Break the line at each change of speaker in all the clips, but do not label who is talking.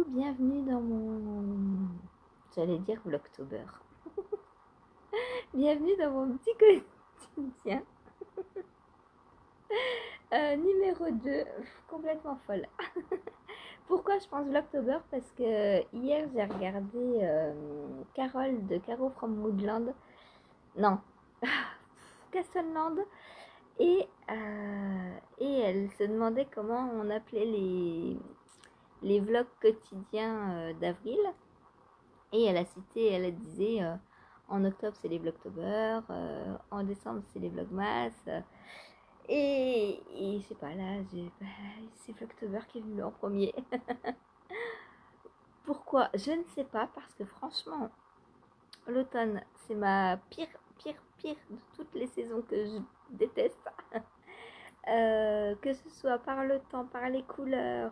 bienvenue dans mon... J'allais dire Vlogtober. Bienvenue dans mon petit quotidien. Numéro 2, complètement folle. Pourquoi je pense Vlogtober? Parce que hier j'ai regardé Carole de Caro from Woodland. Non, Castleland. Et elle se demandait comment on appelait les vlogs quotidiens d'avril. Et elle disait en octobre c'est les Vlogtober, en décembre c'est les Vlogmas. Et je sais pas, là, c'est Vlogtober qui est venu en premier. Pourquoi? Je ne sais pas, parce que franchement, l'automne, c'est ma pire de toutes les saisons que je déteste. Que ce soit par le temps, par les couleurs,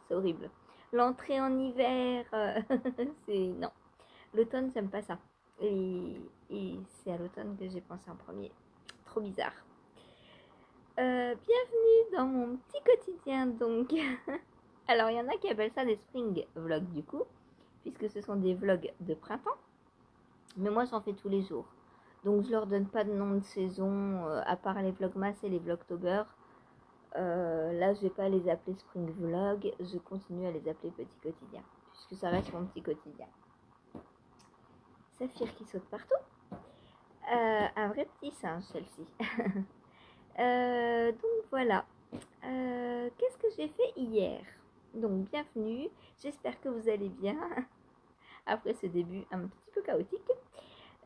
c'est horrible. L'entrée en hiver, c'est... Non. L'automne, j'aime pas ça. Et c'est à l'automne que j'ai pensé en premier. Trop bizarre. Bienvenue dans mon petit quotidien, donc. Alors, il y en a qui appellent ça des spring vlogs, du coup, puisque ce sont des vlogs de printemps. Mais moi, j'en fais tous les jours. Donc, je leur donne pas de nom de saison, à part les vlogmas et les vlogtober. Là, je vais pas les appeler spring vlog. Je continue à les appeler petit quotidien, puisque ça reste mon petit quotidien. Saphir qui saute partout. Un vrai petit singe, celle-ci. Donc voilà. Qu'est-ce que j'ai fait hier? Donc bienvenue. J'espère que vous allez bien. Après ce début un petit peu chaotique.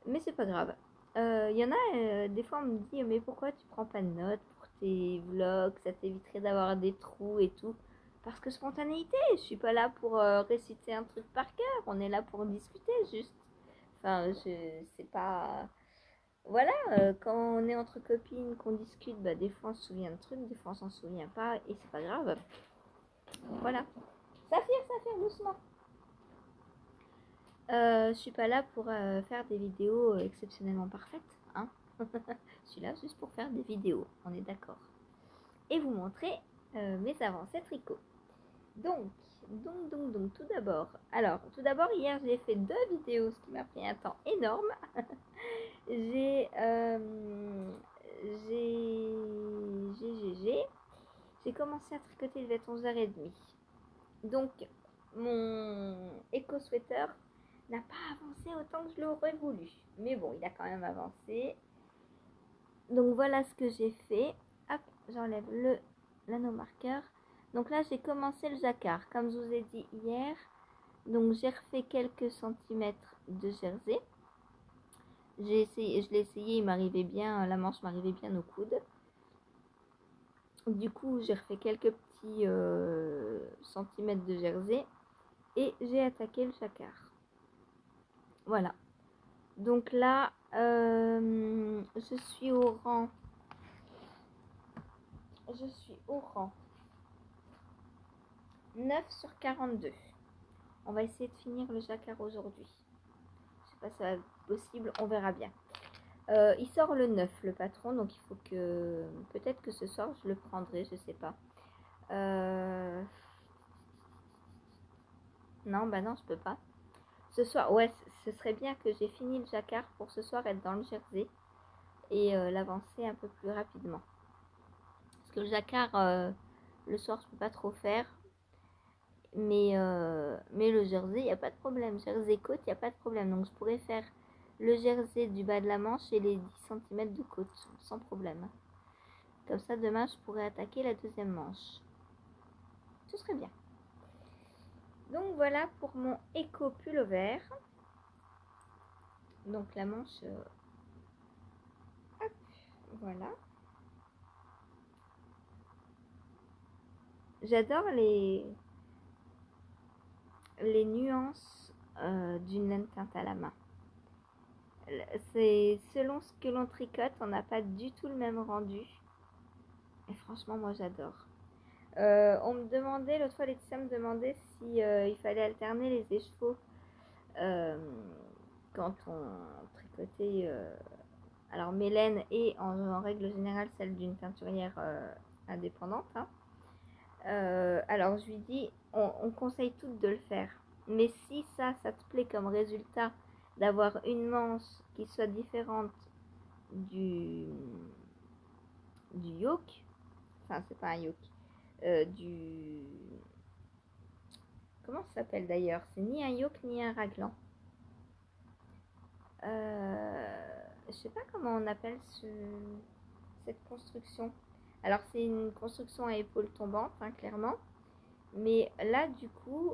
Mais c'est pas grave. Il y en a, des fois on me dit mais pourquoi tu prends pas de notes pour tes vlogs? Ça t'éviterait d'avoir des trous et tout. Parce que spontanéité, je suis pas là pour réciter un truc par cœur. On est là pour discuter juste. Enfin, c'est pas... Voilà, quand on est entre copines, qu'on discute, bah, des fois on se souvient de trucs, des fois on s'en souvient pas, et c'est pas grave. Voilà. Saphir, doucement. Je suis pas là pour faire des vidéos exceptionnellement parfaites, hein. Je suis là juste pour faire des vidéos, on est d'accord. Et vous montrer mes avancées tricot. Donc, tout d'abord. Alors, tout d'abord, hier, j'ai fait 2 vidéos, ce qui m'a pris un temps énorme. J'ai commencé à tricoter le vêtement 11h30. Donc, mon éco-sweater n'a pas avancé autant que je l'aurais voulu. Mais bon, il a quand même avancé. Donc, voilà ce que j'ai fait. Hop, j'enlève l'anneau marqueur. Donc là, j'ai commencé le jacquard, comme je vous ai dit hier. Donc, j'ai refait quelques centimètres de jersey. Je l'ai essayé, il m'arrivait bien, la manche m'arrivait bien au coude. Du coup, j'ai refait quelques petits centimètres de jersey et j'ai attaqué le jacquard. Voilà. Donc là, je suis au rang. Je suis au rang 9 sur 42. On va essayer de finir le jacquard aujourd'hui. Je sais pas si ça va être possible, on verra bien. Il sort le 9, le patron, donc il faut que... Peut-être que ce soir, je le prendrai, je sais pas. Non, bah non, je peux pas. Ce soir, ouais, ce serait bien que j'ai fini le jacquard pour ce soir être dans le jersey et l'avancer un peu plus rapidement. Parce que le jacquard, le soir, je peux pas trop faire. Mais le jersey, il n'y a pas de problème. Jersey côte, il n'y a pas de problème. Donc je pourrais faire le jersey du bas de la manche et les 10 cm de côte, sans problème. Comme ça, demain, je pourrais attaquer la deuxième manche. Ce serait bien. Donc voilà pour mon éco pullover. Donc la manche, hop, voilà. J'adore les nuances d'une laine teinte à la main. C'est selon ce que l'on tricote, on n'a pas du tout le même rendu. Et franchement, moi j'adore. On me demandait, l'autre fois Laetitia me demandait si il fallait alterner les écheveaux quand on tricotait alors mes laines et en règle générale celle d'une teinturière indépendante, hein. Alors je lui dis, on conseille toutes de le faire. Mais si ça te plaît comme résultat d'avoir une manche qui soit différente du, du yoke, enfin c'est pas un yoke, du... Comment ça s'appelle d'ailleurs? C'est ni un yoke ni un raglan. Je sais pas comment on appelle cette construction. Alors c'est une construction à épaules tombantes, hein, clairement. Mais là, du coup,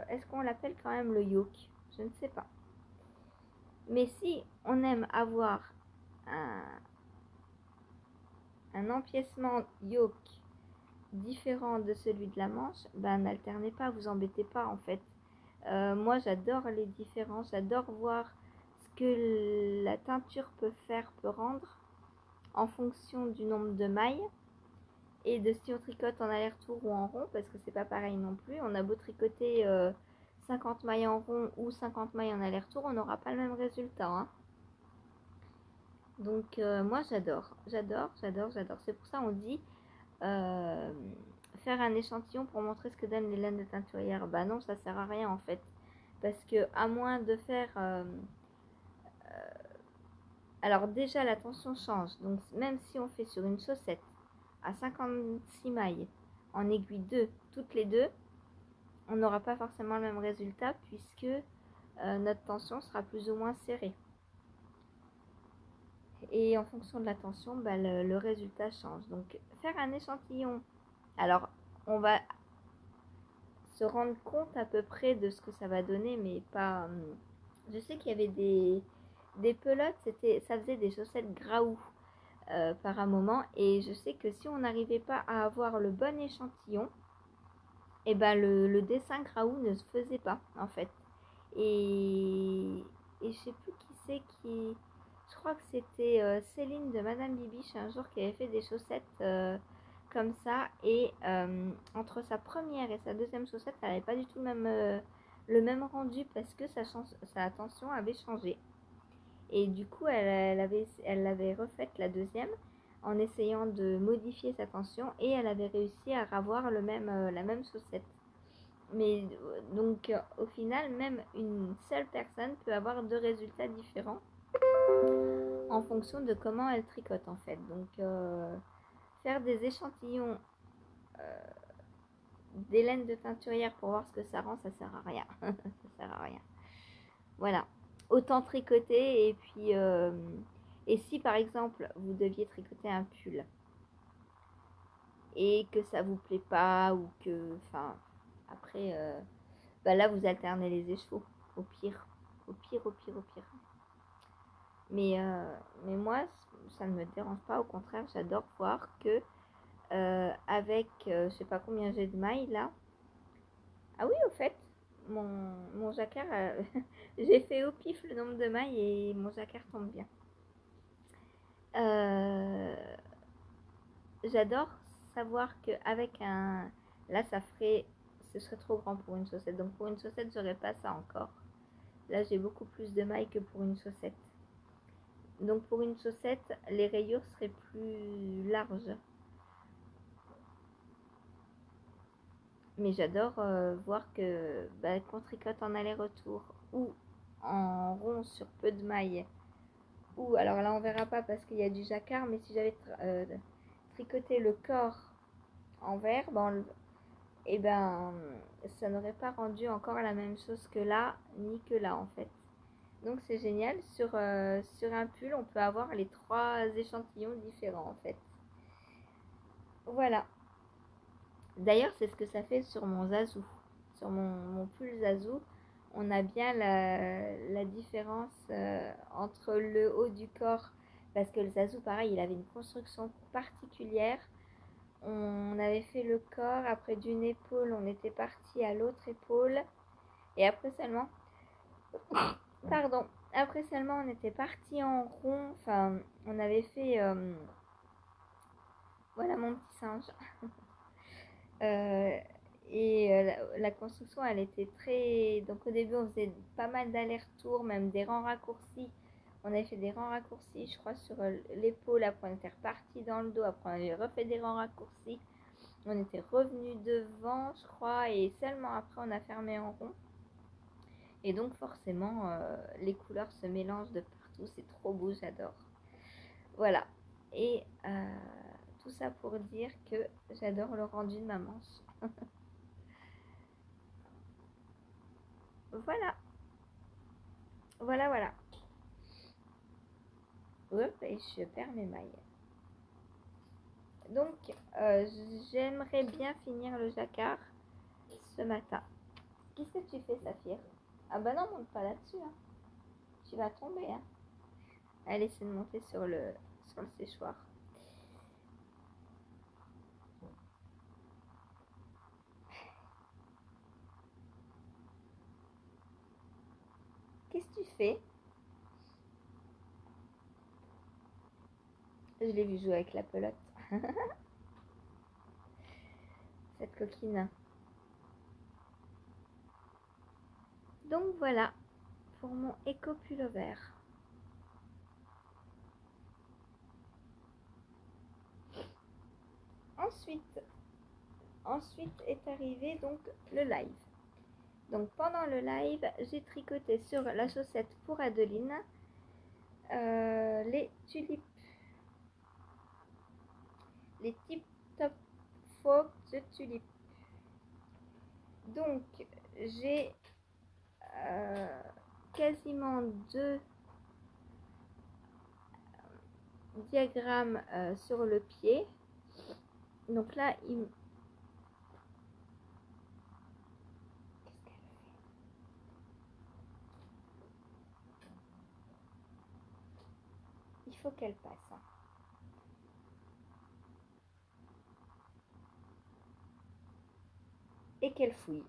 est-ce qu'on l'appelle quand même le yoke? Je ne sais pas. Mais si on aime avoir un, un empiècement yoke différent de celui de la manche, ben n'alternez pas, vous embêtez pas en fait. Moi, j'adore les différences, j'adore voir ce que la teinture peut faire, peut rendre en fonction du nombre de mailles et de si on tricote en aller-retour ou en rond, parce que c'est pas pareil non plus. On a beau tricoter 50 mailles en rond ou 50 mailles en aller-retour, on n'aura pas le même résultat, hein. Donc moi j'adore. C'est pour ça on dit faire un échantillon pour montrer ce que donnent les laines de teinturière. Bah non, ça sert à rien en fait. Parce que à moins de faire... alors déjà la tension change. Donc même si on fait sur une chaussette à 56 mailles en aiguille 2, toutes les deux, on n'aura pas forcément le même résultat puisque notre tension sera plus ou moins serrée. Et en fonction de la tension, bah, le résultat change. Donc faire un échantillon, alors on va se rendre compte à peu près de ce que ça va donner, mais pas... Je sais qu'il y avait des pelotes, ça faisait des chaussettes Graou par un moment, et je sais que si on n'arrivait pas à avoir le bon échantillon, et ben le dessin Graou ne se faisait pas en fait. Et je sais plus qui c'est qui... Je crois que c'était Céline de Madame Bibiche un jour qui avait fait des chaussettes comme ça. Et entre sa première et sa deuxième chaussette, elle n'avait pas du tout le même rendu parce que sa tension avait changé. Et du coup, elle avait refaite la deuxième en essayant de modifier sa tension et elle avait réussi à avoir la même chaussette. Mais donc au final, même une seule personne peut avoir deux résultats différents en fonction de comment elle tricote en fait. Donc faire des échantillons des laines de teinturière pour voir ce que ça rend, ça sert à rien. Ça sert à rien. Voilà. Autant tricoter et puis et si par exemple vous deviez tricoter un pull et que ça vous plaît pas ou que enfin après bah là vous alternez les écheveaux au pire. Au pire, au pire, au pire. Mais moi, ça ne me dérange pas. Au contraire, j'adore voir que avec, je sais pas combien j'ai de mailles là. Ah oui, au fait, mon jacquard, j'ai fait au pif le nombre de mailles et mon jacquard tombe bien. Euh, J'adore savoir qu'avec un... Là, ce serait trop grand pour une chaussette. Donc pour une chaussette, j'aurais pas ça encore. Là, j'ai beaucoup plus de mailles que pour une chaussette. Donc pour une chaussette, les rayures seraient plus larges. Mais j'adore voir que qu'on tricote en aller-retour ou en rond sur peu de mailles. Ou alors là on verra pas parce qu'il y a du jacquard, mais si j'avais tricoté le corps en vert, et ben ça n'aurait pas rendu encore la même chose que là, ni que là en fait. Donc c'est génial, sur un pull on peut avoir les trois échantillons différents en fait. Voilà. D'ailleurs c'est ce que ça fait sur mon Zazou. Sur mon pull Zazou, on a bien la différence entre le haut du corps, parce que le Zazou pareil il avait une construction particulière. On avait fait le corps, après d'une épaule on était parti à l'autre épaule et après seulement pardon, après seulement on était parti en rond, enfin on avait fait voilà mon petit singe. Euh, la construction, elle était très... Donc au début, on faisait pas mal d'allers-retours, même des rangs raccourcis. On avait fait des rangs raccourcis, je crois, sur l'épaule. Après, on était reparti dans le dos. Après, on avait refait des rangs raccourcis. On était revenu devant, je crois, et seulement après on a fermé en rond. Et donc forcément, les couleurs se mélangent de partout. C'est trop beau, j'adore. Voilà. Et tout ça pour dire que j'adore le rendu de ma manche. Voilà. Voilà, voilà. Hop, et je perds mes mailles. Donc, j'aimerais bien finir le jacquard ce matin. Qu'est-ce que tu fais, Saphir? Ah bah non, monte pas là-dessus. Hein. Tu vas tomber. Hein. Elle essaie de monter sur le séchoir. Qu'est-ce que tu fais? Je l'ai vu jouer avec la pelote. Cette coquine. Donc voilà pour mon éco pullover. Ensuite est arrivé donc le live. Donc pendant le live, j'ai tricoté sur la chaussette pour Adeline les tulipes, les tip top folk de tulipes. Donc j'ai quasiment 2 diagrammes sur le pied. Donc là, il faut qu'elle passe. Hein. Et qu'elle fouille.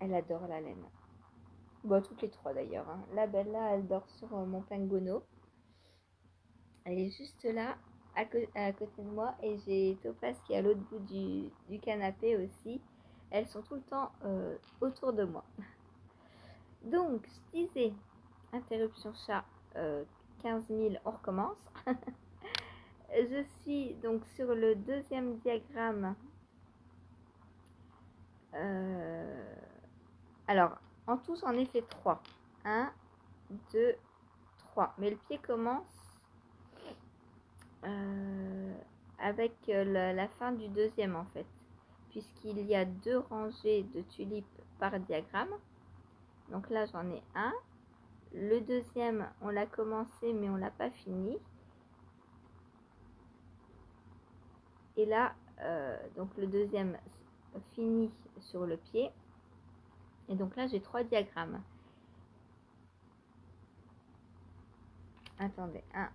Elle adore la laine. Bon, toutes les trois d'ailleurs. Hein. La belle là, elle dort sur mon pingouino. Elle est juste là, à côté de moi. Et j'ai Topaz qui est à l'autre bout du canapé aussi. Elles sont tout le temps autour de moi. Donc, je disais, interruption chat, 15 000, on recommence. Je suis donc sur le deuxième diagramme. Alors, en tout, j'en ai fait 3. 1, 2, 3. Mais le pied commence avec la fin du deuxième en fait. Puisqu'il y a 2 rangées de tulipes par diagramme. Donc là, j'en ai un. Le deuxième, on l'a commencé, mais on l'a pas fini. Et là, donc le deuxième finit sur le pied. Et donc là, j'ai 3 diagrammes. Attendez, 1,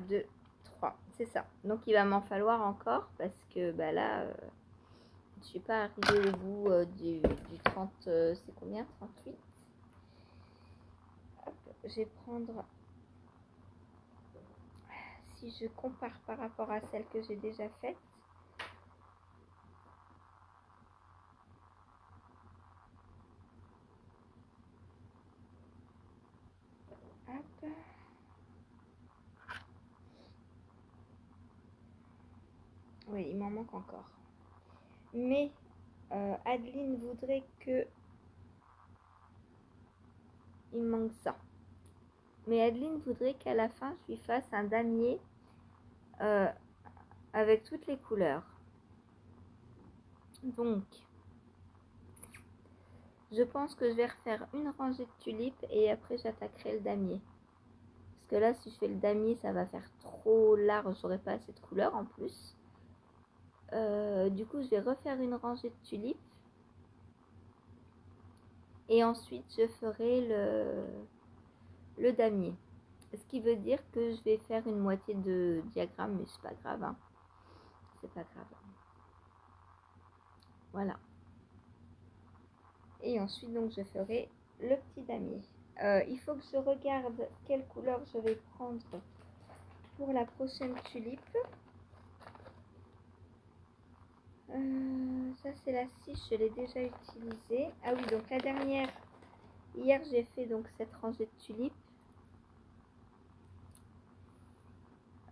2, 3. C'est ça. Donc il va m'en falloir encore parce que bah là, je ne suis pas arrivée au bout du 30. C'est combien? 38. Hop, je vais prendre. Si je compare par rapport à celle que j'ai déjà faite. Hop. Oui, il m'en manque encore. Mais Adeline voudrait que il me manque ça. Mais Adeline voudrait qu'à la fin, je lui fasse un damier avec toutes les couleurs. Donc, je pense que je vais refaire une rangée de tulipes et après j'attaquerai le damier. Parce que là, si je fais le damier, ça va faire trop large, j'aurai pas assez de couleurs en plus. Du coup, je vais refaire une rangée de tulipes. Et ensuite, je ferai le damier. Ce qui veut dire que je vais faire une moitié de diagramme, mais c'est pas grave. Hein. C'est pas grave. Voilà. Et ensuite, donc, je ferai le petit damier. Il faut que je regarde quelle couleur je vais prendre pour la prochaine tulipe. Ça, c'est la 6, je l'ai déjà utilisée. Ah oui, donc la dernière Hier, j'ai fait donc cette rangée de tulipes.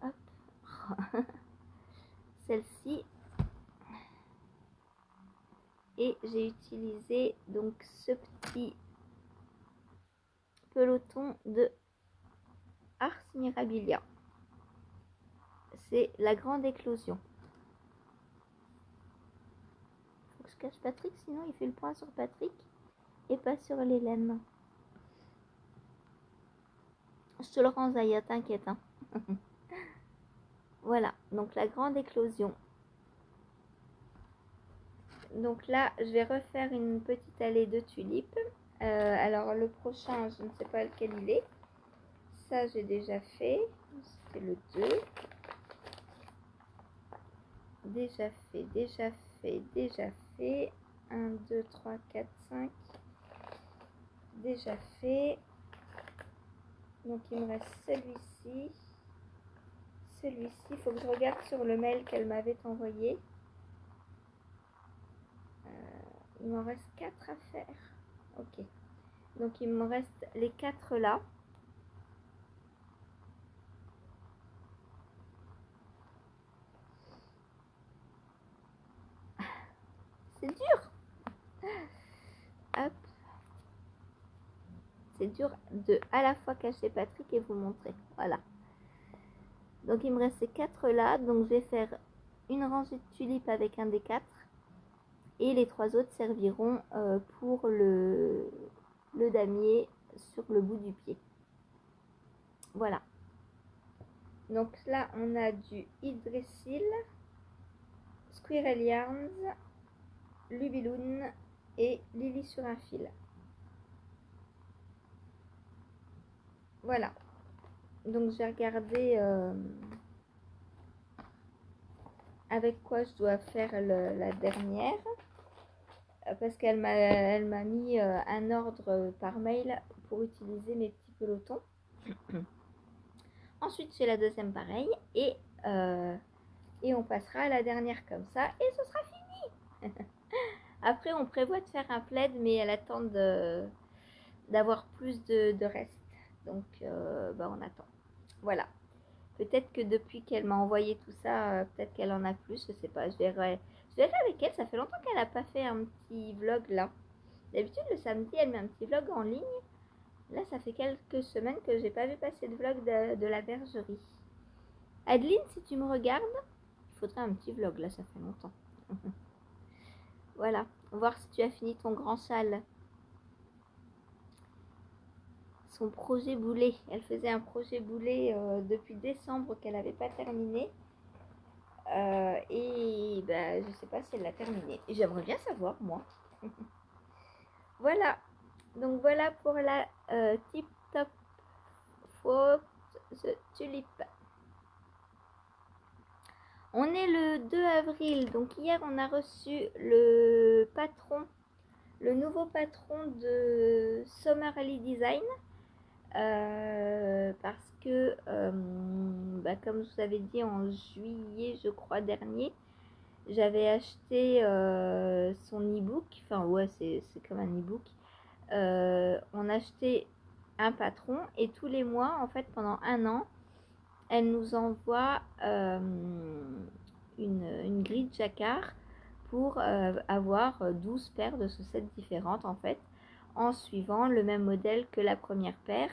Hop. Celle-ci. Et j'ai utilisé donc ce petit peloton de Ars Mirabilia. C'est la grande éclosion. Faut que je cache Patrick, sinon il fait le point sur Patrick et pas sur l'Hélène. Je te le rends, Zaya, t'inquiète. Hein. Voilà, donc la grande éclosion. Donc là, je vais refaire une petite allée de tulipes. Alors le prochain, je ne sais pas lequel il est. Ça, j'ai déjà fait. C'était le 2. Déjà fait, déjà fait, déjà fait. 1, 2, 3, 4, 5. Déjà fait. Donc il me reste celui-ci. Celui-ci, il faut que je regarde sur le mail qu'elle m'avait envoyé. Il m'en reste 4 à faire. Ok. Donc il me reste les 4 là. C'est dur. Hop. C'est dur de à la fois cacher Patrick et vous montrer. Voilà. Donc il me reste ces 4 là. Donc je vais faire une rangée de tulipes avec un des 4. Et les 3 autres serviront pour le damier sur le bout du pied. Voilà. Donc là, on a du Idrisil, Squirrel Yarns, Lubiloon et Lily sur un fil. Voilà. Donc j'ai regardé avec quoi je dois faire la dernière. Parce qu'elle m'a mis un ordre par mail pour utiliser mes petits pelotons. Ensuite, j'ai la deuxième pareille et on passera à la dernière comme ça et ce sera fini. Après, on prévoit de faire un plaid, mais elle attend d'avoir plus de reste. Donc, on attend. Voilà. Peut-être que depuis qu'elle m'a envoyé tout ça, peut-être qu'elle en a plus, je sais pas. Je verrai avec elle. Ça fait longtemps qu'elle n'a pas fait un petit vlog là. D'habitude, le samedi, elle met un petit vlog en ligne. Là, ça fait quelques semaines que j'ai pas vu passer de vlog de la bergerie. Adeline, si tu me regardes, il faudrait un petit vlog, là, ça fait longtemps. Voilà, voir si tu as fini ton grand châle. Son projet boulet. Elle faisait un projet boulet depuis décembre qu'elle n'avait pas terminé. Et je sais pas si elle l'a terminé. J'aimerais bien savoir, moi. Voilà. Donc voilà pour la Tip Top Fruit the Tulip. On est le 2 avril, donc hier on a reçu le nouveau patron de Summerly Design. Parce que, comme je vous avais dit en juillet, je crois, dernier, j'avais acheté son e-book. Enfin, ouais, c'est comme un e-book. On achetait un patron et tous les mois, en fait, pendant un an, elle nous envoie une grille de jacquard pour avoir 12 paires de chaussettes différentes en fait, en suivant le même modèle que la première paire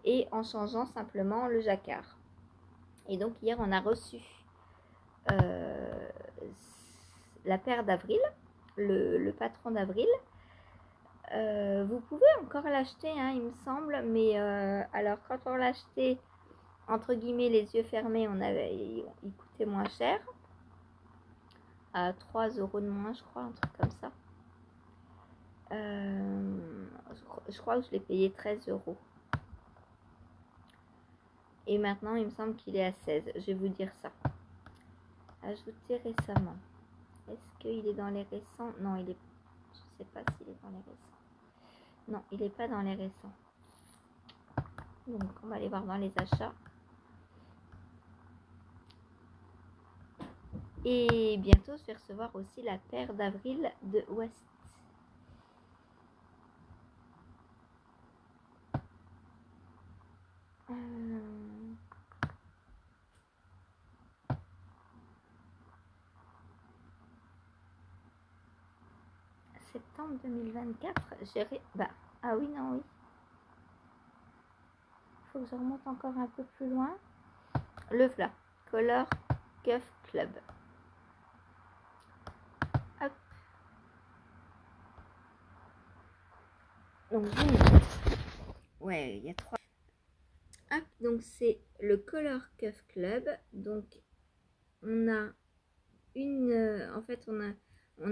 et en changeant simplement le jacquard. Et donc hier on a reçu la paire d'avril, le patron d'avril. Vous pouvez encore l'acheter, hein, il me semble, mais alors quand on l'achetait entre guillemets les yeux fermés, il coûtait moins cher, à 3 € de moins, je crois, un truc comme ça. Je crois que je l'ai payé 13 €. Et maintenant, il me semble qu'il est à 16. Je vais vous dire ça. Ajouter récemment. Est-ce qu'il est dans les récents? Non, il est. Je sais pas s'il est dans les récents. Non, il n'est pas dans les récents. Donc, on va aller voir dans les achats. Et bientôt, je vais recevoir aussi la paire d'avril de West. septembre 2024. Bah, ah oui, non, oui. Il faut que je remonte encore un peu plus loin. Le voilà. Color Cuff Club. Hop. Donc, je montre. Ouais, il y a 3. Hop, donc c'est le Color Cuff Club. Donc, on a une... en fait, on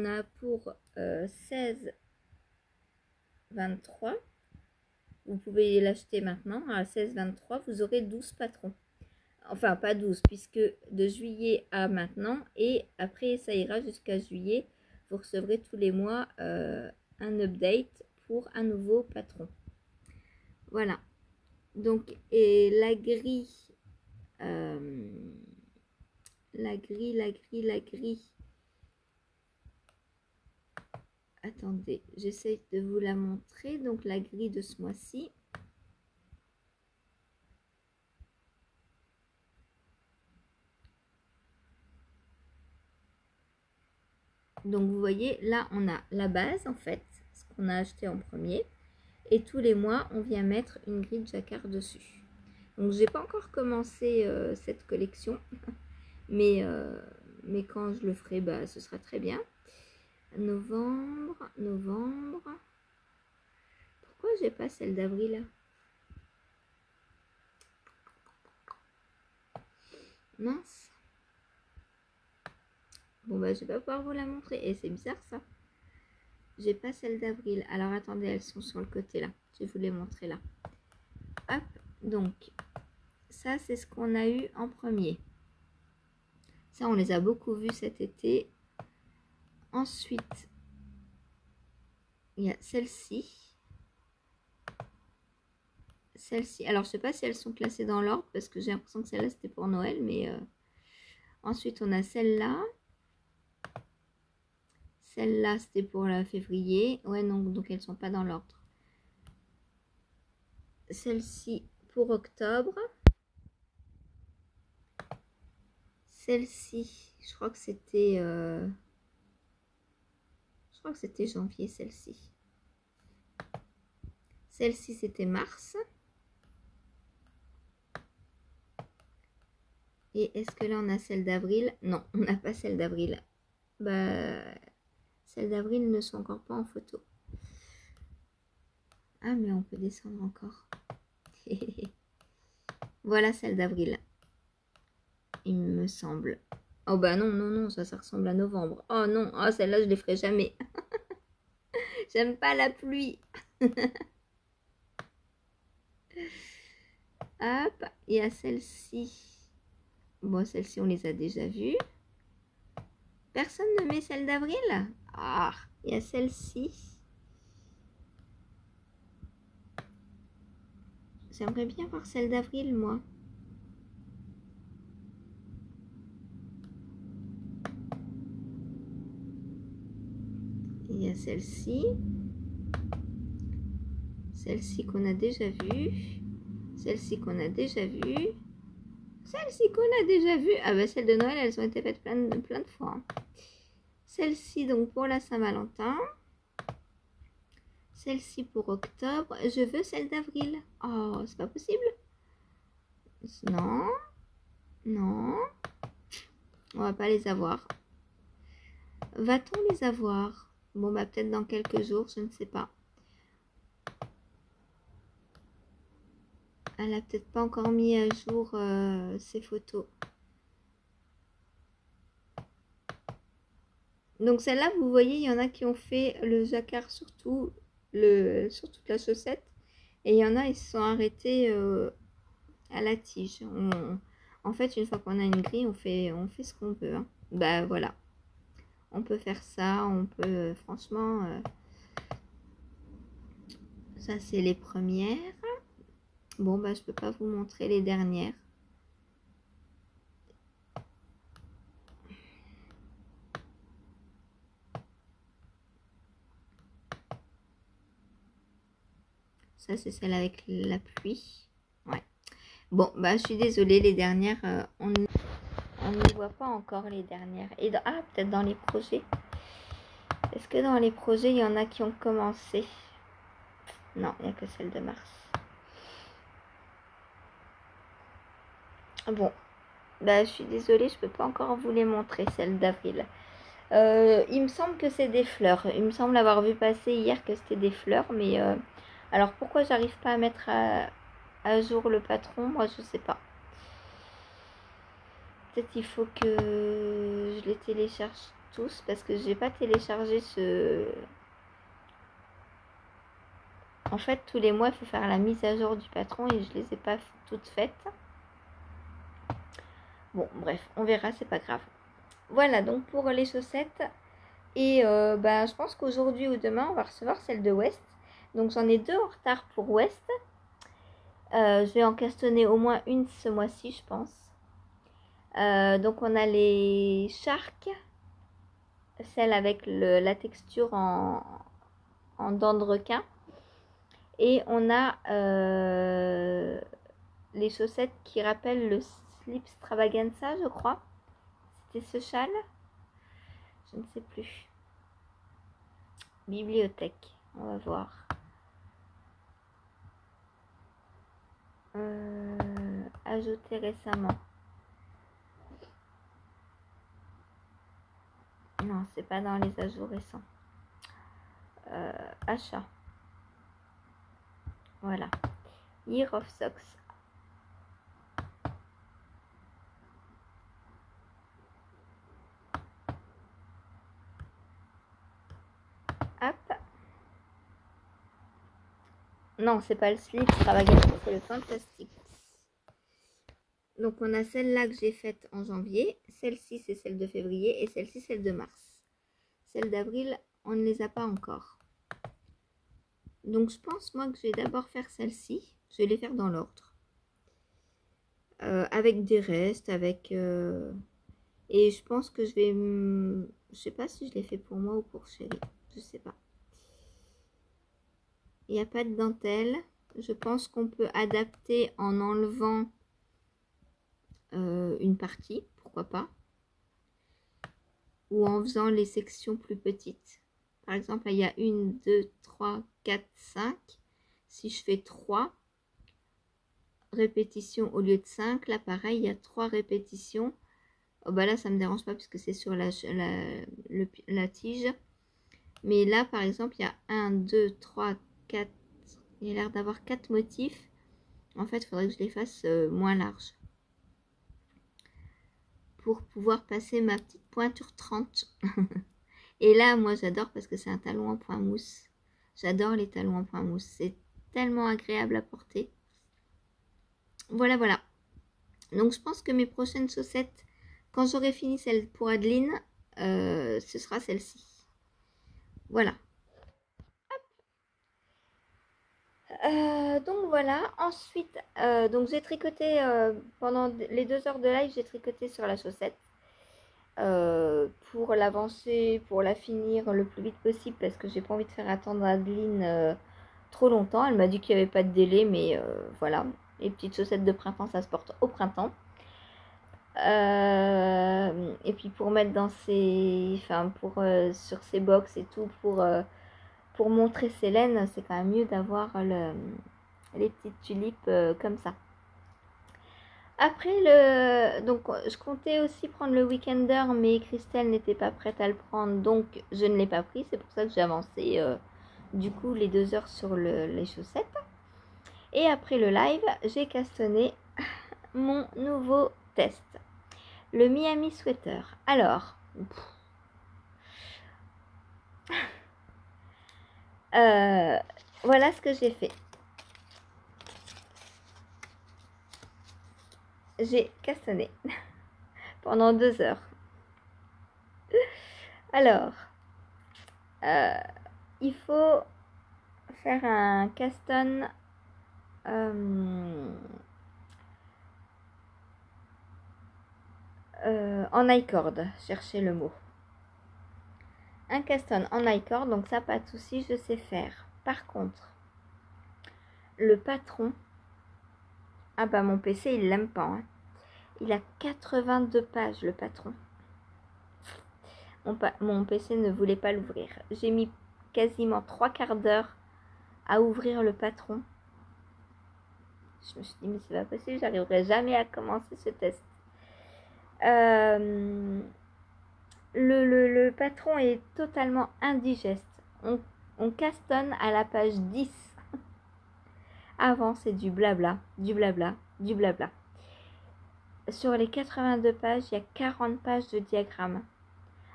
a pour 16,23. Vous pouvez l'acheter maintenant à 16,23. Vous aurez 12 patrons. Enfin, pas 12, puisque de juillet à maintenant, et après, ça ira jusqu'à juillet. Vous recevrez tous les mois un update pour un nouveau patron. Voilà. Donc, et la grille, attendez, j'essaie de vous la montrer. Donc, la grille de ce mois-ci. Donc, vous voyez, là, on a la base, en fait, ce qu'on a acheté en premier. Et tous les mois, on vient mettre une grille de jacquard dessus. Donc, j'ai pas encore commencé cette collection. mais quand je le ferai, bah, ce sera très bien. Novembre. Pourquoi j'ai pas celle d'avril? Mince. Bon, bah, je vais pas pouvoir vous la montrer. Et c'est bizarre, ça. J'ai pas celle d'avril. Alors, attendez, elles sont sur le côté, là. Je vais vous les montrer, là. Hop. Donc, ça, c'est ce qu'on a eu en premier. Ça, on les a beaucoup vus cet été. Ensuite, il y a celle-ci. Celle-ci. Alors, je sais pas si elles sont classées dans l'ordre parce que j'ai l'impression que celle-là, c'était pour Noël. Mais ensuite, on a celle-là. Celle-là, c'était pour la février. Ouais, non, donc elles sont pas dans l'ordre. Celle-ci pour octobre. Celle-ci, je crois que c'était janvier, celle-ci. Celle-ci, c'était mars. Et est-ce que là, on a celle d'avril? Non, on n'a pas celle d'avril. Bah, celles d'avril ne sont encore pas en photo. Ah, mais on peut descendre encore. Voilà celle d'avril. Il me semble. Oh bah non, ça ressemble à novembre. Oh non, oh, celle-là, je ne les ferai jamais. J'aime pas la pluie. Hop, il y a celle-ci. Bon, celle-ci, on les a déjà vues. Personne ne met celle d'avril? Ah, il y a celle-ci. J'aimerais bien voir celle d'avril, moi. Il y a celle-ci. Celle-ci qu'on a déjà vue. Celle-ci qu'on a déjà vue. Celle-ci qu'on a déjà vue. Ah bah celles de Noël, elles ont été faites plein de fois. Hein. Celle-ci donc pour la Saint-Valentin. Celle-ci pour octobre. Je veux celle d'avril. Oh, c'est pas possible. Non. Non. On va pas les avoir. Va-t-on les avoir? Bon, bah peut-être dans quelques jours, je ne sais pas. Elle a peut-être pas encore mis à jour ses photos. Donc celle-là, vous voyez, il y en a qui ont fait le jacquard sur toute la chaussette. Et il y en a, ils se sont arrêtés à la tige. En fait, une fois qu'on a une grille, on fait ce qu'on veut. Hein. Bah voilà. On peut faire ça, on peut, franchement, ça c'est les premières. Bon, bah je peux pas vous montrer les dernières. Ça c'est celle avec la pluie. Ouais. Bon, bah je suis désolée, les dernières, on ne voit pas encore les dernières. Et ah, peut-être dans les projets. Est-ce que dans les projets, il y en a qui ont commencé? Non, il n'y a que celle de mars. Bon, bah, je suis désolée, je peux pas encore vous les montrer, celle d'avril. Il me semble que c'est des fleurs. Il me semble avoir vu passer hier que c'était des fleurs, mais alors pourquoi j'arrive pas à mettre à jour le patron? Moi, je sais pas. Peut-être il faut que je les télécharge tous parce que j'ai pas téléchargé ce. En fait, tous les mois, il faut faire la mise à jour du patron et je les ai pas toutes faites. Bon, bref, on verra, c'est pas grave. Voilà, donc pour les chaussettes. Et bah, je pense qu'aujourd'hui ou demain, on va recevoir celle de West. Donc j'en ai 2 en retard pour West. Je vais en castonner au moins une ce mois-ci, je pense. Donc on a les Shark. Celle avec la texture en dents de requin. Et on a les chaussettes qui rappellent le slip Stravaganza, je crois. C'était ce châle? Je ne sais plus. Bibliothèque, on va voir. Ajouté récemment. Non, c'est pas dans les ajouts récents. Achat. Voilà. Year of Socks. Hop. Non, c'est pas le slip Stravaganza, c'est le Fantastic. Donc on a celle-là que j'ai faite en janvier. Celle-ci, c'est celle de février. Et celle-ci, celle de mars. Celle d'avril, on ne les a pas encore. Donc je pense moi que je vais d'abord faire celle-ci. Je vais les faire dans l'ordre. Avec des restes, avec... Et je pense que je vais... Je sais pas si je l'ai fait pour moi ou pour chérie. Je sais pas. Il n'y a pas de dentelle. Je pense qu'on peut adapter en enlevant une partie. Pourquoi pas. Ou en faisant les sections plus petites. Par exemple, là, il y a 1, 2, 3, 4, 5. Si je fais 3 répétitions au lieu de 5, là pareil, il y a 3 répétitions. Oh, bah là, ça me dérange pas puisque c'est sur la tige. Mais là, par exemple, il y a 1, 2, 3, 4. Il y a l'air d'avoir 4 motifs. En fait, il faudrait que je les fasse moins larges. Pour pouvoir passer ma petite pointure 30. Et là, moi, j'adore parce que c'est un talon en point mousse. J'adore les talons en point mousse. C'est tellement agréable à porter. Voilà, voilà. Donc, je pense que mes prochaines chaussettes, quand j'aurai fini celle pour Adeline, ce sera celle-ci. Voilà. Donc voilà. Ensuite, donc j'ai tricoté pendant les 2 heures de live, j'ai tricoté sur la chaussette. Pour l'avancer, pour la finir le plus vite possible parce que j'ai pas envie de faire attendre Adeline trop longtemps. Elle m'a dit qu'il n'y avait pas de délai, mais voilà. Les petites chaussettes de printemps, ça se porte au printemps. Et puis pour mettre dans ses... Enfin, sur ses box et tout, pour montrer ses laines, c'est quand même mieux d'avoir les petites tulipes comme ça. Après, donc je comptais aussi prendre le Weekender, mais Christelle n'était pas prête à le prendre, donc je ne l'ai pas pris. C'est pour ça que j'ai avancé du coup les 2 heures sur les chaussettes. Et après le live, j'ai castonné mon nouveau test, le Miami Sweater. Alors, voilà ce que j'ai fait. J'ai castonné pendant 2 heures. Alors, il faut faire un caston en I-cord, cherchez le mot. Un caston en I-cord, donc ça pas de souci, je sais faire. Par contre, le patron, ah bah mon PC il l'aime pas, hein. Il a 82 pages le patron. mon PC ne voulait pas l'ouvrir. J'ai mis quasiment 3/4 d'heure à ouvrir le patron. Je me suis dit, mais c'est pas possible, j'arriverai jamais à commencer ce test. Le patron est totalement indigeste. On castonne à la page 10. Avant, c'est du blabla, du blabla, du blabla. Sur les 82 pages, il y a 40 pages de diagrammes.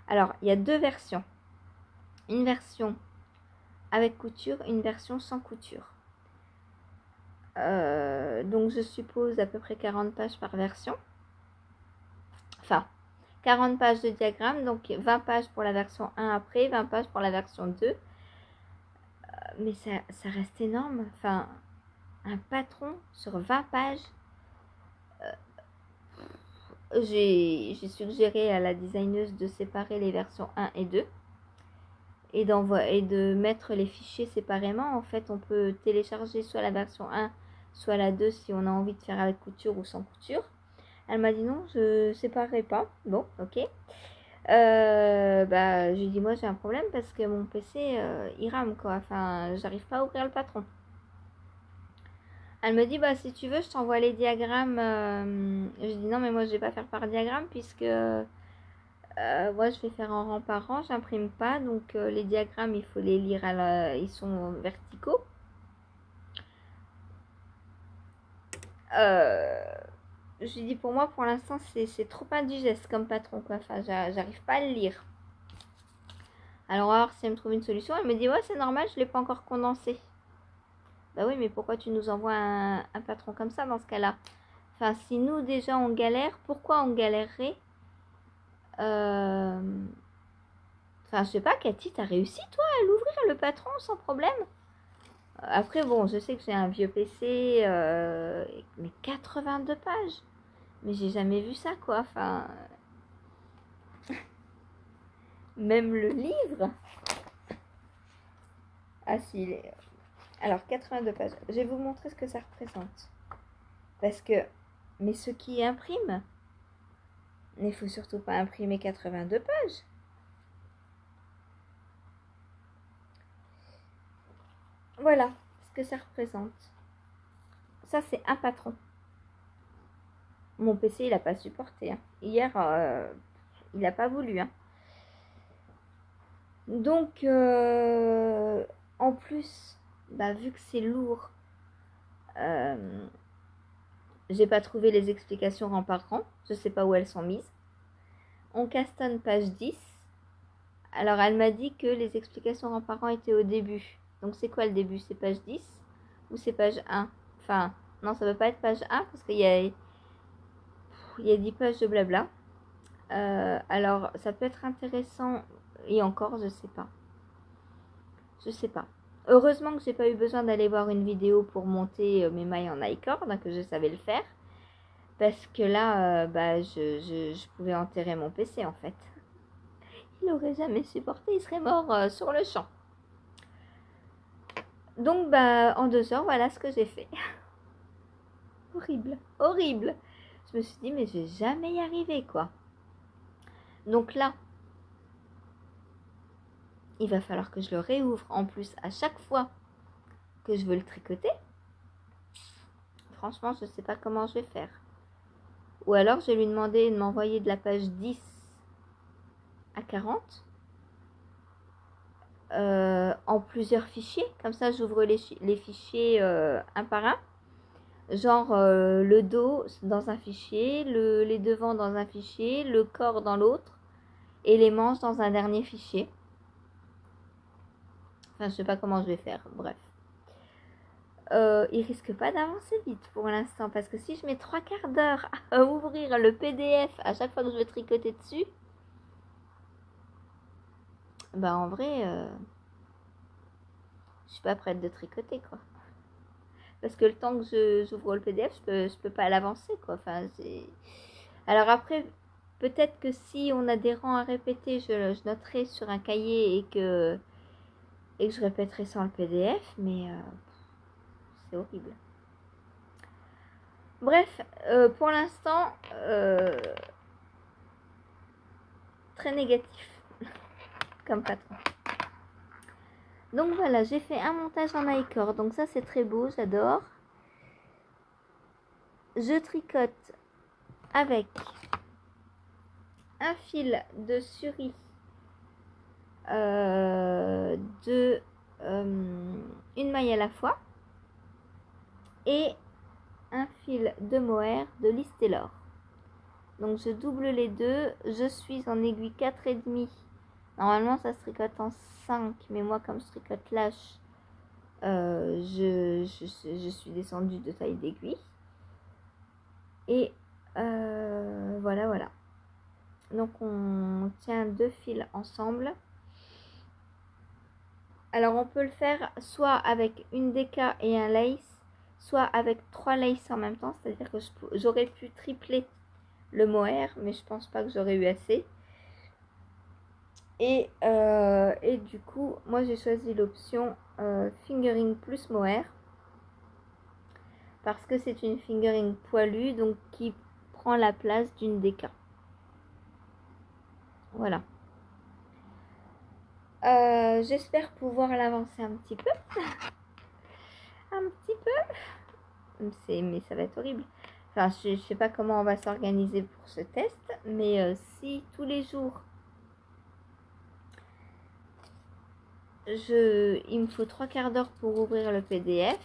Alors, il y a deux versions. Une version avec couture, une version sans couture. Donc, je suppose à peu près 40 pages par version. Enfin, 40 pages de diagrammes, donc 20 pages pour la version 1 après, 20 pages pour la version 2. Mais ça reste énorme. Enfin, un patron sur 20 pages. J'ai suggéré à la designeuse de séparer les versions 1 et 2 et de mettre les fichiers séparément. En fait, on peut télécharger soit la version 1, soit la 2 si on a envie de faire avec couture ou sans couture. Elle m'a dit non, je séparerai pas. Bon, ok. J'ai dit moi j'ai un problème parce que mon PC il rame quoi. Enfin, j'arrive pas à ouvrir le patron. Elle me dit bah si tu veux je t'envoie les diagrammes. Je dis non mais moi je vais pas faire par diagramme puisque moi je vais faire en rang par rang, j'imprime pas donc les diagrammes il faut les lire ils sont verticaux. Je lui dis pour moi pour l'instant c'est trop indigeste comme patron quoi. Enfin j'arrive pas à le lire. Alors on va voir si elle me trouve une solution. Elle me dit ouais c'est normal je l'ai pas encore condensé. Bah oui mais pourquoi tu nous envoies un patron comme ça dans ce cas-là? Enfin si nous déjà on galère, pourquoi on galérerait? Enfin je sais pas Cathy, t'as réussi toi à l'ouvrir le patron sans problème? Après bon je sais que j'ai un vieux PC mais 82 pages. Mais j'ai jamais vu ça quoi. Enfin même le livre. Ah si alors 82 pages. Je vais vous montrer ce que ça représente. Parce que mais ceux qui impriment, il ne faut surtout pas imprimer 82 pages. Voilà ce que ça représente. Ça, c'est un patron. Mon PC, il n'a pas supporté. Hein. Hier, il n'a pas voulu. Hein. Donc, en plus, vu que c'est lourd, j'ai pas trouvé les explications rang par rang. Je sais pas où elles sont mises. On castonne page 10. Alors, elle m'a dit que les explications rang par rang étaient au début. Donc, c'est quoi le début? C'est page 10 ou c'est page 1? Enfin, non, ça ne peut pas être page 1 parce qu'il y a 10 pages de blabla. Alors, ça peut être intéressant. Et encore, je sais pas. Je sais pas. Heureusement que j'ai pas eu besoin d'aller voir une vidéo pour monter mes mailles en iCord, que je savais le faire. Parce que là, je pouvais enterrer mon PC en fait. Il n'aurait jamais supporté, il serait mort sur le champ. Donc, en 2 heures, voilà ce que j'ai fait. Horrible, horrible. Je me suis dit, mais je vais jamais y arriver, quoi. Donc là, il va falloir que je le réouvre en plus à chaque fois que je veux le tricoter. Franchement, je ne sais pas comment je vais faire. Ou alors, je vais lui demander de m'envoyer de la page 10 à 40 en plusieurs fichiers. Comme ça, j'ouvre les fichiers un par un. Genre le dos dans un fichier, les devants dans un fichier, le corps dans l'autre et les manches dans un dernier fichier. Enfin, je sais pas comment je vais faire, bref. Il risque pas d'avancer vite pour l'instant parce que si je mets 3/4 d'heure à ouvrir le PDF à chaque fois que je vais tricoter dessus, en vrai, je suis pas prête de tricoter quoi. Parce que le temps que j'ouvre le PDF, je peux pas l'avancer quoi. Enfin, alors après, peut-être que si on a des rangs à répéter, je noterai sur un cahier et que je répéterai sans le PDF, mais c'est horrible. Bref, pour l'instant, très négatif. comme patron. Donc voilà, j'ai fait un montage en I-cord. Donc ça, c'est très beau, j'adore. Je tricote avec un fil de suri une maille à la fois et un fil de mohair de Liz Taylor. Donc je double les deux. Je suis en aiguille 4,5. Normalement ça se tricote en 5, mais moi comme je tricote lâche, je suis descendue de taille d'aiguille. Et voilà. Donc on tient deux fils ensemble. Alors on peut le faire soit avec une déca et un lace, soit avec 3 laces en même temps. C'est-à-dire que j'aurais pu tripler le mohair, mais je pense pas que j'aurais eu assez. Et du coup, moi j'ai choisi l'option fingering plus mohair. Parce que c'est une fingering poilue, donc qui prend la place d'une déca. Voilà. J'espère pouvoir l'avancer un petit peu. Un petit peu. Mais ça va être horrible. Enfin, je sais pas comment on va s'organiser pour ce test. Mais si tous les jours, il me faut 3/4 d'heure pour ouvrir le PDF.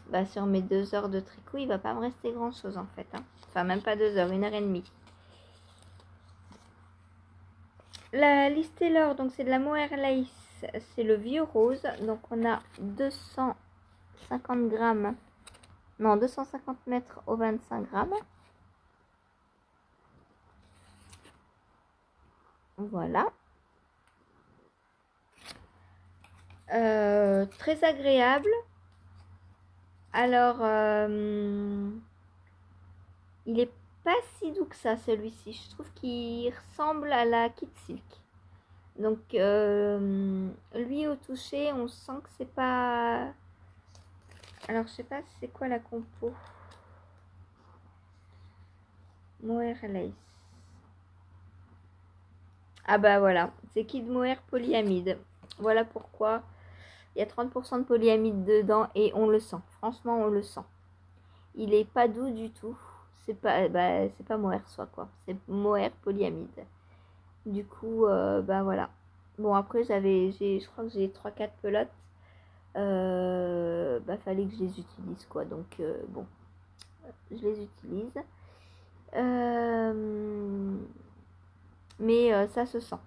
Bah, sur mes 2 heures de tricot, il va pas me rester grand chose en fait. Hein. Enfin, même pas 2 heures, 1h30. La Liz Taylor, donc c'est de la mohair lace, c'est le vieux rose. Donc on a 250 grammes, non 250 mètres au 25 grammes. Voilà. Très agréable. Alors, il est pas si doux que ça celui-ci. Je trouve qu'il ressemble à la Kid Silk. Donc, lui au toucher, on sent que c'est pas... Alors, je sais pas c'est quoi la compo. Mohair lace. Ah bah voilà, c'est Kid Mohair polyamide. Voilà pourquoi il y a 30% de polyamide dedans et on le sent. Franchement, on le sent. Il est pas doux du tout. C'est pas mohair soie quoi. C'est mohair polyamide. Du coup, bah voilà. Bon après je crois que j'ai 3-4 pelotes. Bah fallait que je les utilise quoi. Donc bon, je les utilise. Mais ça se sent.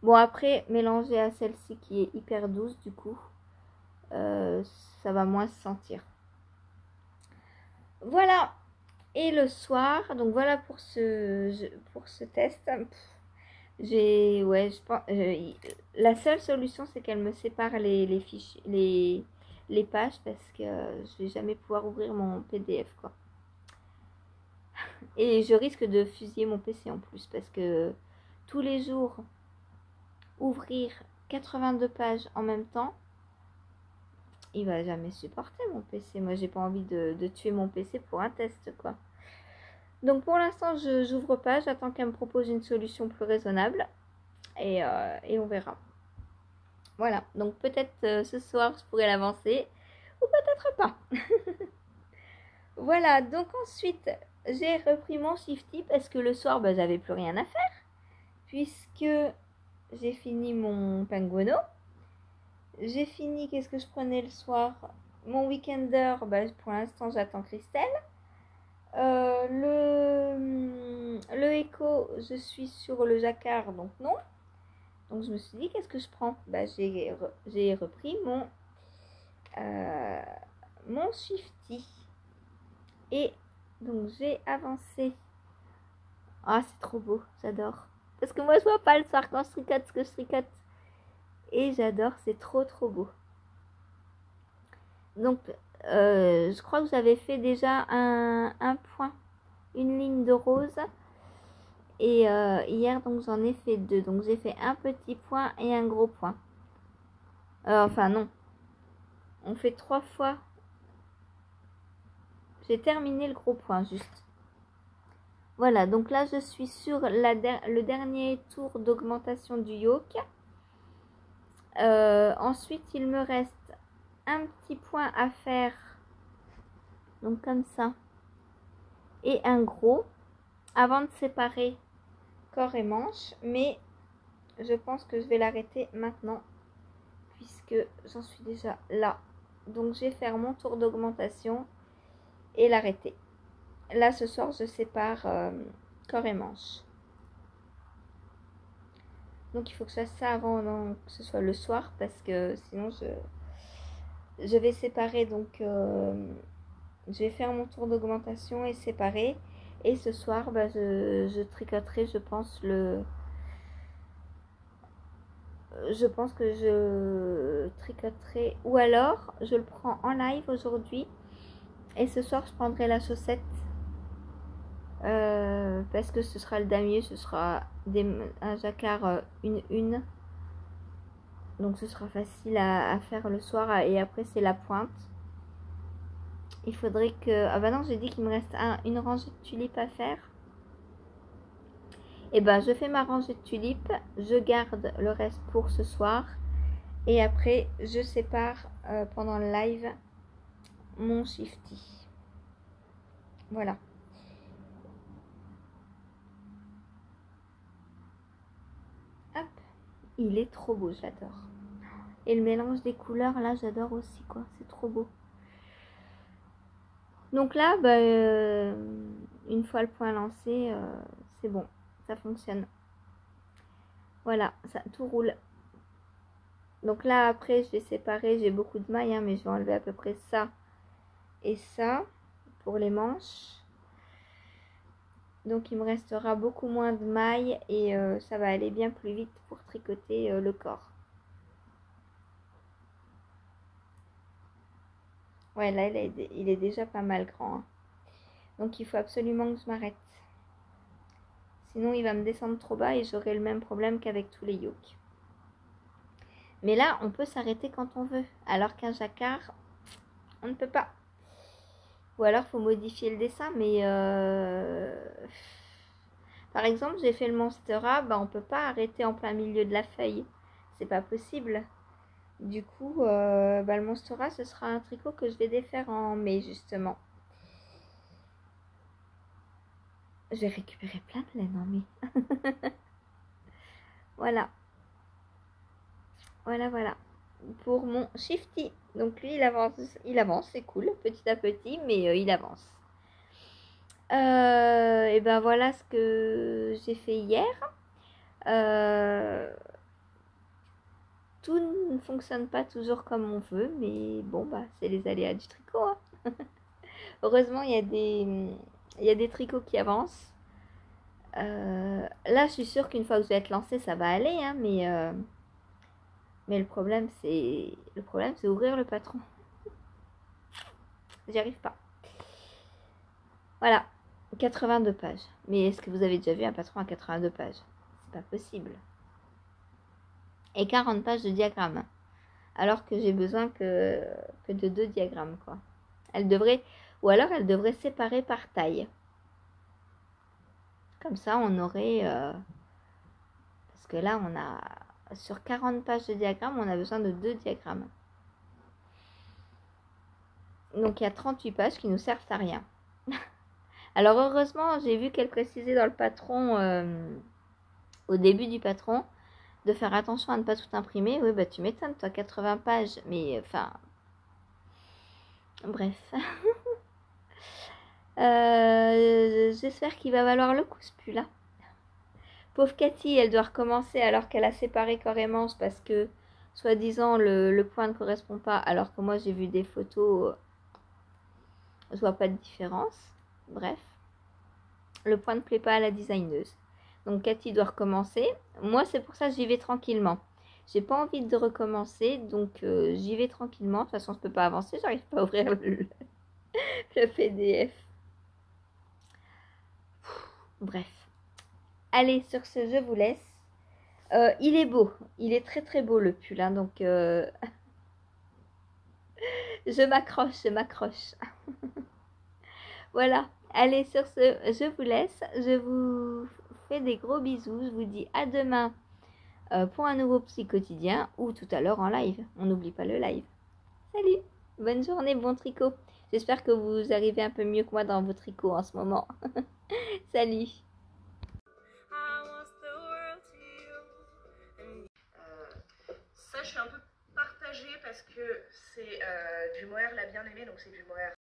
Bon après, mélangé à celle-ci qui est hyper douce du coup, ça va moins se sentir. Voilà. Et le soir, donc voilà pour ce test. Je pense, la seule solution c'est qu'elle me sépare les fichiers, les pages parce que je vais jamais pouvoir ouvrir mon PDF quoi. Et je risque de fusiller mon PC en plus parce que tous les jours ouvrir 82 pages en même temps, il va jamais supporter mon PC. Moi j'ai pas envie de tuer mon PC pour un test quoi. Donc pour l'instant je n'ouvre pas, j'attends qu'elle me propose une solution plus raisonnable et on verra. Voilà, donc peut-être ce soir je pourrai l'avancer ou peut-être pas. Voilà, donc ensuite j'ai repris mon shifty parce que le soir bah, j'avais plus rien à faire puisque j'ai fini mon penguino. J'ai fini, qu'est-ce que je prenais le soir? Mon weekender, bah, pour l'instant j'attends Christelle. Le écho, je suis sur le jacquard, donc non. Donc je me suis dit, qu'est-ce que je prends? Bah, j'ai repris mon shifty. Et donc j'ai avancé. Ah, c'est trop beau, j'adore. Parce que moi je vois pas le soir quand je tricote ce que je tricote. Et j'adore, c'est trop beau. Donc je crois que j'avais fait déjà un point, une ligne de rose. Et hier donc j'en ai fait 2. Donc j'ai fait un petit point et un gros point. Enfin non. On fait 3 fois. J'ai terminé le gros point juste. Voilà, donc là je suis sur le dernier tour d'augmentation du yoke. Ensuite il me reste un petit point à faire, donc comme ça, et un gros, avant de séparer corps et manche, mais je pense que je vais l'arrêter maintenant, puisque j'en suis déjà là. Donc je vais faire mon tour d'augmentation et l'arrêter. Là ce soir je sépare corps et manche. Donc il faut que je fasse ça avant que ce soit le soir, parce que sinon je vais séparer. Donc je vais faire mon tour d'augmentation et séparer. Et ce soir bah, je tricoterai, je pense que je tricoterai, ou alors je le prends en live aujourd'hui et ce soir je prendrai la chaussette parce que ce sera le damier, ce sera un jacquard une, donc ce sera facile à faire le soir. Et après c'est la pointe. Il faudrait que... Ah bah non, j'ai dit qu'il me reste une rangée de tulipes à faire. Et ben je fais ma rangée de tulipes, je garde le reste pour ce soir. Et après je sépare pendant le live mon shifty. Voilà. Hop. Il est trop beau, j'adore. Et le mélange des couleurs là, j'adore aussi quoi. C'est trop beau. Donc là, bah, une fois le point lancé, c'est bon. Ça fonctionne. Voilà, ça tout roule. Donc là après je vais séparer, j'ai beaucoup de mailles hein, mais je vais enlever à peu près ça et ça pour les manches. Donc il me restera beaucoup moins de mailles et ça va aller bien plus vite pour tricoter le corps. Ouais, là il est déjà pas mal grand hein. Donc il faut absolument que je m'arrête, sinon il va me descendre trop bas et j'aurai le même problème qu'avec tous les yokes. Mais là on peut s'arrêter quand on veut, alors qu'un jacquard on ne peut pas. Ou alors faut modifier le dessin, mais par exemple j'ai fait le Monstera, bah on peut pas arrêter en plein milieu de la feuille, c'est pas possible. Du coup bah, le Monstera ce sera un tricot que je vais défaire en mai justement. Je vais récupérer plein de laine en mai. Voilà. Voilà pour mon shifty. Donc lui il avance, c'est cool, petit à petit, mais il avance. Et ben voilà ce que j'ai fait hier. Tout ne fonctionne pas toujours comme on veut, mais bon bah c'est les aléas du tricot hein. Heureusement il y a des tricots qui avancent. Là je suis sûre qu'une fois que je vais être lancée ça va aller hein, mais le problème c'est ouvrir le patron. J'y arrive pas. Voilà, 82 pages. Mais est-ce que vous avez déjà vu un patron à 82 pages? C'est pas possible. Et 40 pages de diagrammes. Alors que j'ai besoin que de 2 diagrammes, quoi. Ou alors elle devrait séparer par taille. Comme ça, on aurait... parce que là, on a... Sur 40 pages de diagrammes, on a besoin de 2 diagrammes. Donc, il y a 38 pages qui nous servent à rien. Alors, heureusement, j'ai vu qu'elle précisait dans le patron, au début du patron, de faire attention à ne pas tout imprimer. Oui, bah tu m'étonnes, toi, 80 pages. Mais, enfin... Bref. J'espère qu'il va valoir le coup, ce pull-là. Pauvre Cathy, elle doit recommencer alors qu'elle a séparé corps et manche parce que, soi-disant, le point ne correspond pas. Alors que moi, j'ai vu des photos, je vois pas de différence. Bref. Le point ne plaît pas à la designeuse. Donc Cathy doit recommencer. Moi, c'est pour ça que j'y vais tranquillement. J'ai pas envie de recommencer, donc j'y vais tranquillement. De toute façon, je peux pas avancer, j'arrive pas à ouvrir le PDF. Bref. Allez, sur ce, je vous laisse. Il est beau. Il est très très beau le pull. Hein, donc, je m'accroche. Voilà. Allez, sur ce, je vous laisse. Je vous fais des gros bisous. Je vous dis à demain pour un nouveau psy quotidien ou tout à l'heure en live. On n'oublie pas le live. Salut, bonne journée, bon tricot. J'espère que vous arrivez un peu mieux que moi dans vos tricots en ce moment. Salut.
Ça, je suis un peu partagée parce que c'est du mohair la bien-aimée, donc c'est du mohair